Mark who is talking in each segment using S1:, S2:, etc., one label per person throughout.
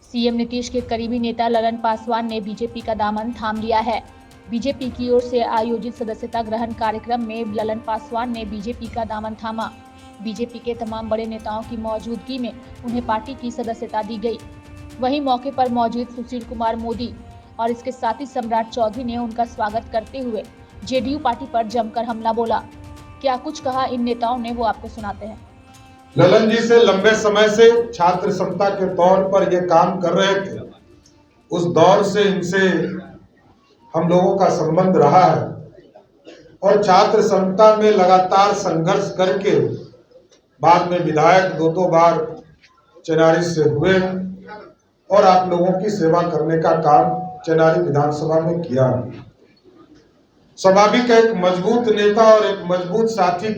S1: CM Nitish के करीबी नेता ललन पासवान ने बीजेपी का दामन थाम लिया है। बीजेपी की ओर से आयोजित सदस्यता ग्रहण कार्यक्रम में ललन पासवान ने बीजेपी का दामन थामा। बीजेपी के तमाम बड़े नेताओं की मौजूदगी में उन्हें पार्टी की सदस्यता दी गई। वहीं मौके पर मौजूद सुशील कुमार मोदी और इसके साथी सम्राट चौधरी ने उनका स्वागत करते हुए जेडीयू पार्टी पर जमकर हमला बोला। क्या कुछ कहा इन नेताओं ने, वो आपको सुनाते हैं।
S2: ललन जी से लंबे समय से छात्र संस्था के तौर पर ये काम कर रहे थे। उस दौर से इनसे हम लोगों का संबंध रहा है और छात्र संस्था में लगातार संघर्ष करके बाद में विधायक दो बार चेनारी से हुए और आप लोगों की सेवा करने का काम चेनारी विधानसभा में किया। स्वाभाविक एक मजबूत नेता और एक मजबूत साथी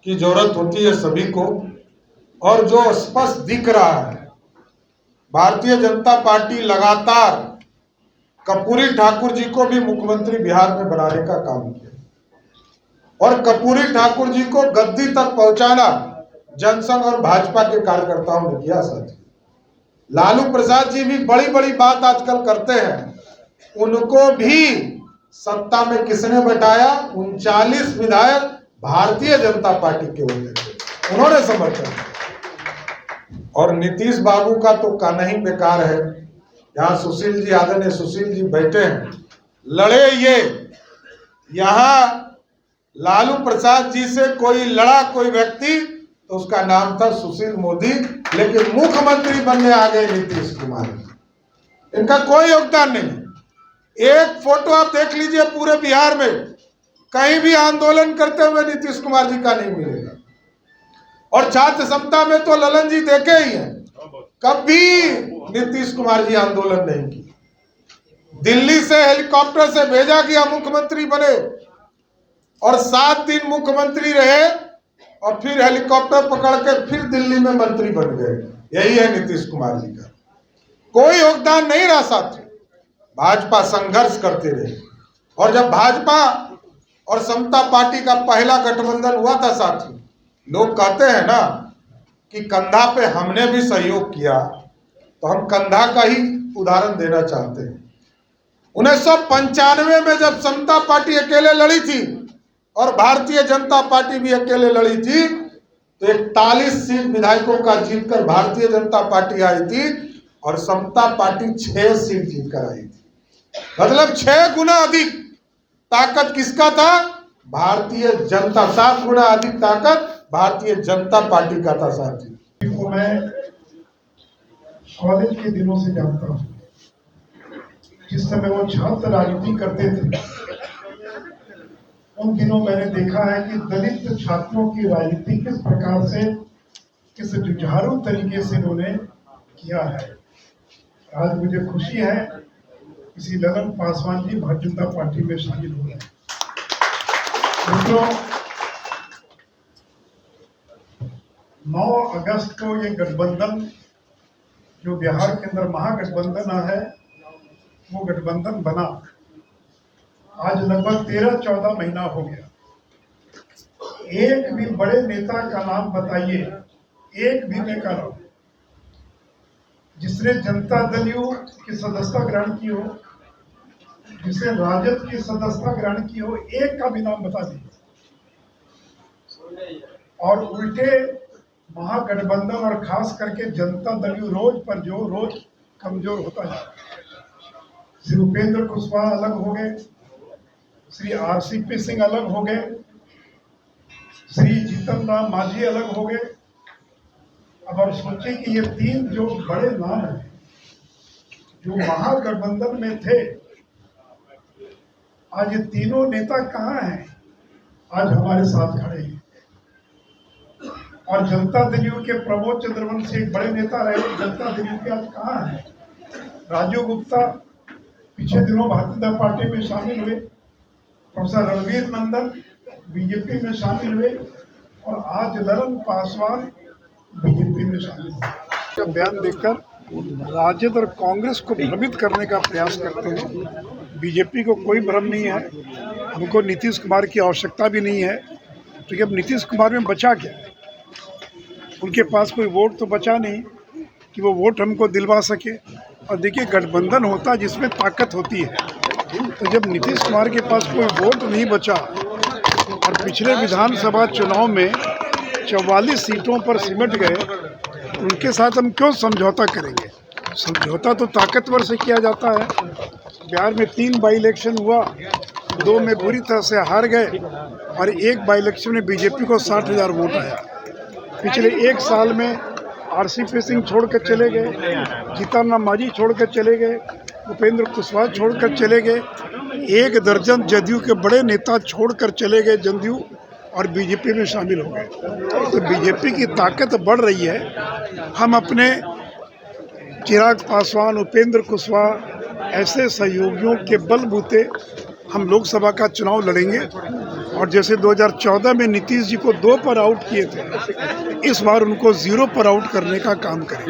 S2: की जरूरत होती है सभी को, और जो स्पष्ट दिख रहा है भारतीय जनता पार्टी लगातार कर्पूरी ठाकुर जी को भी मुख्यमंत्री बिहार में बनाने का काम किया और कर्पूरी ठाकुर जी को गद्दी तक पहुंचाना जनसंघ और भाजपा के कार्यकर्ताओं ने किया। साथी लालू प्रसाद जी भी बड़ी बड़ी बात आजकल करते हैं, उनको भी सत्ता में किसने बैठाया? 39 विधायक भारतीय जनता पार्टी के होते थे, उन्होंने समर्थन किया। और नीतीश बाबू का तो कहना ही बेकार है। यहाँ सुशील जी, आदरणीय सुशील जी बैठे हैं, लड़े ये। यहाँ लालू प्रसाद जी से कोई लड़ा कोई व्यक्ति तो उसका नाम था सुशील मोदी, लेकिन मुख्यमंत्री बनने आ गए नीतीश कुमार। इनका कोई योगदान नहीं। एक फोटो आप देख लीजिए पूरे बिहार में, कहीं भी आंदोलन करते हुए नीतीश कुमार जी का नहीं मिलेगा। और छात्र संस्था में तो ललन जी देखे ही हैं, कभी नीतीश कुमार जी आंदोलन नहीं की। दिल्ली से हेलीकॉप्टर से भेजा गया, मुख्यमंत्री बने और 7 दिन मुख्यमंत्री रहे और फिर हेलीकॉप्टर पकड़ के फिर दिल्ली में मंत्री बन गए। यही है नीतीश कुमार जी का, कोई योगदान नहीं रहा। साथी भाजपा संघर्ष करते रहे और जब भाजपा और समता पार्टी का पहला गठबंधन हुआ था, साथी लोग कहते हैं ना कि कंधा पे हमने भी सहयोग किया, तो हम कंधा का ही उदाहरण देना चाहते हैं। 1995 में जब समता पार्टी अकेले लड़ी थी और भारतीय जनता पार्टी भी अकेले लड़ी थी, तो 41 सीट विधायकों का जीतकर भारतीय जनता पार्टी आई थी और समता पार्टी 6 सीट जीतकर आई थी। मतलब 6 गुना अधिक ताकत किसका था? भारतीय जनता। 7 गुना अधिक ताकत भारतीय जनता पार्टी का था। साथी
S3: को मैं कॉलेज के दिनों से जानता हूँ, जिस समय वो छात्र राजनीति करते थे, उन दिनों मैंने देखा है कि दलित छात्रों की राजनीति किस प्रकार से, किस जुझारू तरीके से उन्होंने किया है। आज मुझे खुशी है किसी ललन पासवान जी भारतीय जनता पार्टी में शामिल हो गए। दोस्तों, 9 अगस्त को ये गठबंधन जो बिहार के अंदर महागठबंधन है, वो गठबंधन बना। आज लगभग 13-14 महीना हो गया। एक भी बड़े नेता का नाम बताइए, एक भी नेता का नाम जिसने जनता दल यू की सदस्यता ग्रहण की हो, जिसने राजद की सदस्यता ग्रहण की हो, एक का भी नाम बता दीजिए। और उल्टे महागठबंधन और खास करके जनता दल यू रोज कमजोर होता जा रहा है। श्री उपेंद्र कुशवाहा अलग हो गए, श्री RCP सिंह अलग हो गए, श्री जीतन राम मांझी अलग हो गए। अब आप सोचिए कि ये 3 जो बड़े नाम हैं जो महागठबंधन में थे, आज ये तीनों नेता कहाँ हैं? आज हमारे साथ खड़े हैं। और जनता दल यू के प्रमोद चंद्रवंशी एक बड़े नेता रहे, जनता दल यू के आज कहाँ हैं? राजू गुप्ता पिछले दिनों भारतीय जनता पार्टी में शामिल हुए, प्रोफेसर रणवीर नंदन बीजेपी में शामिल हुए और आज ललन पासवान बीजेपी में शामिल हुए। बयान देखकर राजद और कांग्रेस को भ्रमित करने का प्रयास करते हैं। बीजेपी को कोई भ्रम नहीं है, उनको नीतीश कुमार की आवश्यकता भी नहीं है, क्योंकि अब नीतीश कुमार में बचा क्या है? उनके पास कोई वोट तो बचा नहीं। कि वो वोट हमको दिलवा सके। और देखिए, गठबंधन होता जिसमें ताकत होती है। तो जब नीतीश कुमार के पास कोई वोट नहीं बचा और पिछले विधानसभा चुनाव में 44 सीटों पर सिमट गए, उनके साथ हम क्यों समझौता करेंगे? समझौता तो ताकतवर से किया जाता है। बिहार में 3 बाई इलेक्शन हुआ, 2 में बुरी तरह से हार गए और 1 बाई इलेक्शन में बीजेपी को 60,000 वोट आया। पिछले 1 साल में RCP सिंह छोड़कर चले गए, जीतन राम मांझी छोड़कर चले गए, उपेंद्र कुशवाहा छोड़कर चले गए, 1 दर्जन जदयू के बड़े नेता छोड़कर चले गए जदयू और बीजेपी में शामिल हो गए। तो बीजेपी की ताकत बढ़ रही है। हम अपने चिराग पासवान, उपेंद्र कुशवाहा ऐसे सहयोगियों के बलबूते हम लोकसभा का चुनाव लड़ेंगे। और जैसे 2014 में नीतीश जी को 2 पर आउट किए थे, इस बार उनको 0 पर आउट करने का काम करेंगे।